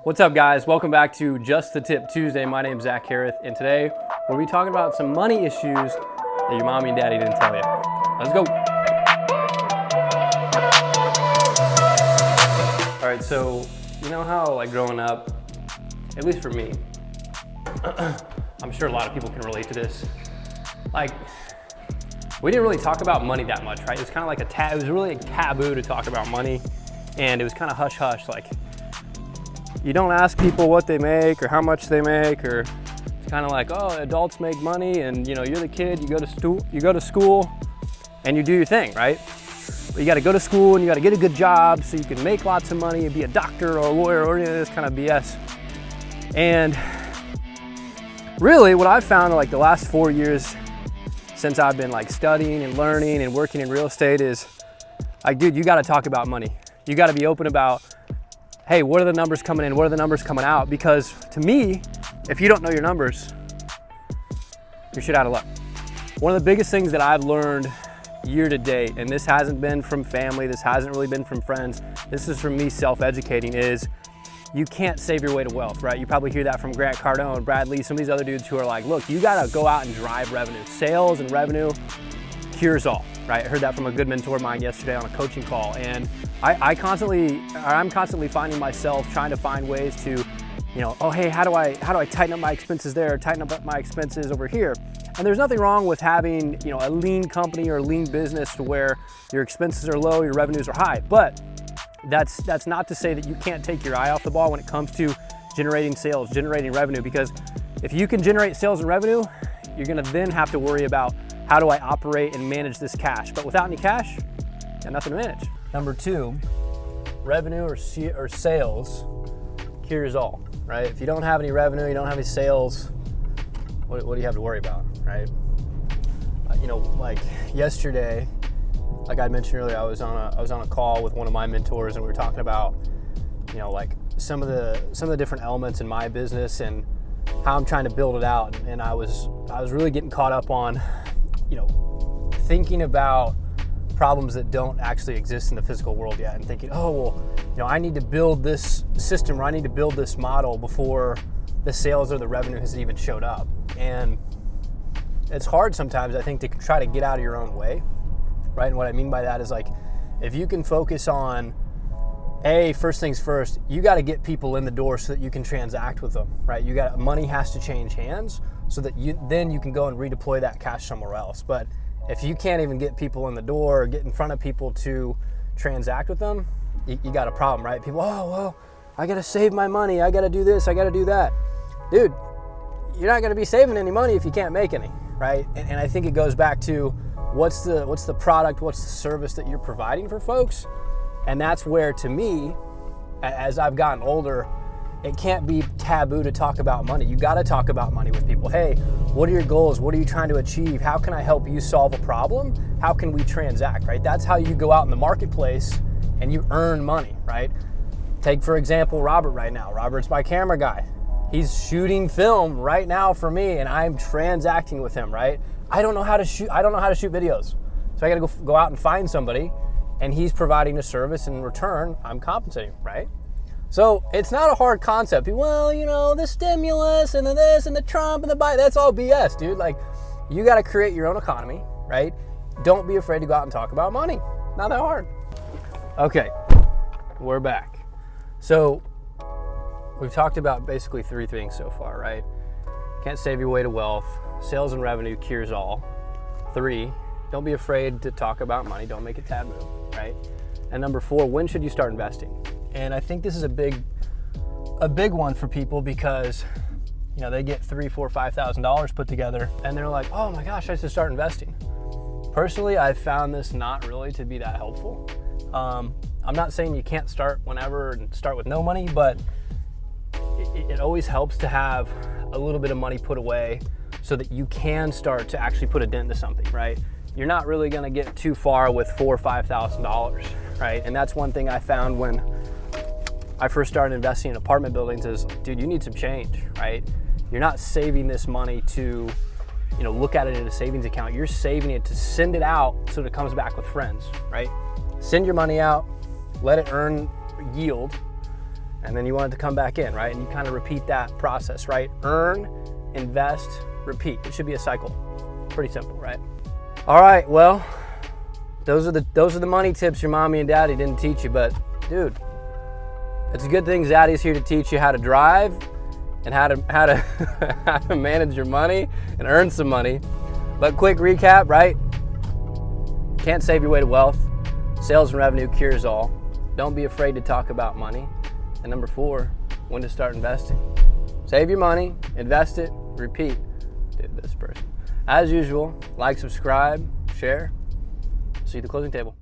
What's up, guys? Welcome back to Just the Tip Tuesday. My name's Zach Harris, and today we'll be talking about some money issues that your mommy and daddy didn't tell you. Let's go. All right, so you know how like growing up, at least for me, I'm sure a lot of people can relate to this. Like, we didn't really talk about money that much, right? It was kind of like it was really taboo to talk about money, and it was kind of hush hush. Like, you don't ask people what they make or how much they make, or it's kind of like, oh, adults make money, and you know, you're the kid. You go to school, and you do your thing, right? But you got to go to school and you got to get a good job so you can make lots of money and be a doctor or a lawyer or any of this kind of BS. And really, what I've found in like the last 4 years since I've been like studying and learning and working in real estate is like, dude, you got to talk about money. You got to be open about, hey, what are the numbers coming in? What are the numbers coming out? Because to me, if you don't know your numbers, you're shit out of luck. One of the biggest things that I've learned year to date, and this hasn't been from family, this hasn't really been from friends, this is from me self-educating, is you can't save your way to wealth, right? You probably hear that from Grant Cardone, Brad Lee, some of these other dudes who are like, look, you gotta go out and drive revenue. Sales and revenue cures all, right? I heard that from a good mentor of mine yesterday on a coaching call, and I'm constantly finding myself trying to find ways to, you know, oh, hey, how do I tighten up my expenses there, tighten up my expenses over here? And there's nothing wrong with having, you know, a lean company or a lean business to where your expenses are low, your revenues are high. But that's not to say that you can't take your eye off the ball when it comes to generating sales, generating revenue, because if you can generate sales and revenue, you're gonna then have to worry about how do I operate and manage this cash. But without any cash, you got nothing to manage. Number two, revenue or sales cures all, right? If you don't have any revenue, you don't have any sales, what do you have to worry about, right? You know, like yesterday, like I mentioned earlier, I was on a call with one of my mentors, and we were talking about, you know, like some of the different elements in my business and how I'm trying to build it out. And I was really getting caught up on, you know, thinking about problems that don't actually exist in the physical world yet, and thinking, oh, well, you know, I need to build this system, or I need to build this model before the sales or the revenue has even showed up. And it's hard sometimes, I think, to try to get out of your own way, right? And what I mean by that is, like, if you can focus on, first things first, you got to get people in the door so that you can transact with them, right? Money has to change hands so that then you can go and redeploy that cash somewhere else. But if you can't even get people in the door or get in front of people to transact with them, you got a problem, right? People, oh, well, I got to save my money. I got to do this. I got to do that. Dude, you're not going to be saving any money if you can't make any, right? And I think it goes back to what's the product, what's the service that you're providing for folks? And that's where, to me, as I've gotten older, it can't be taboo to talk about money. You got to talk about money with people. Hey, what are your goals? What are you trying to achieve? How can I help you solve a problem? How can we transact, right? That's how you go out in the marketplace and you earn money, right? Take, for example, Robert right now. Robert's my camera guy. He's shooting film right now for me, and I'm transacting with him, right? I don't know how to shoot videos. So I got to go out and find somebody, and he's providing a service, and in return, I'm compensating, right? So it's not a hard concept. Well, you know, the stimulus and the this and the Trump and the Biden, that's all BS, dude. Like, you got to create your own economy, right? Don't be afraid to go out and talk about money. Not that hard. Okay, we're back. So we've talked about basically three things so far, right? Can't save your way to wealth. Sales and revenue cures all. 3, don't be afraid to talk about money. Don't make it taboo, right? And number 4, when should you start investing? And I think this is a big one for people, because, you know, they get $3,000, $4,000, $5,000 put together, and they're like, oh my gosh, I should start investing. Personally, I've found this not really to be that helpful. I'm not saying you can't start whenever and start with no money, but it always helps to have a little bit of money put away so that you can start to actually put a dent into something, right? You're not really gonna get too far with $4,000 or $5,000, right? And that's one thing I found when I first started investing in apartment buildings is, dude, you need some change, right? You're not saving this money to, you know, look at it in a savings account. You're saving it to send it out so that it comes back with friends, right? Send your money out, let it earn yield, and then you want it to come back in, right? And you kind of repeat that process, right? Earn, invest, repeat. It should be a cycle. Pretty simple, right? All right, well, those are the money tips your mommy and daddy didn't teach you, but dude, it's a good thing Zaddy's here to teach you how to drive and how to how to manage your money and earn some money. But quick recap, right? Can't save your way to wealth. Sales and revenue cures all. Don't be afraid to talk about money. And number 4, when to start investing. Save your money, invest it, repeat. Dude, this person. As usual, like, subscribe, share. See you at the closing table.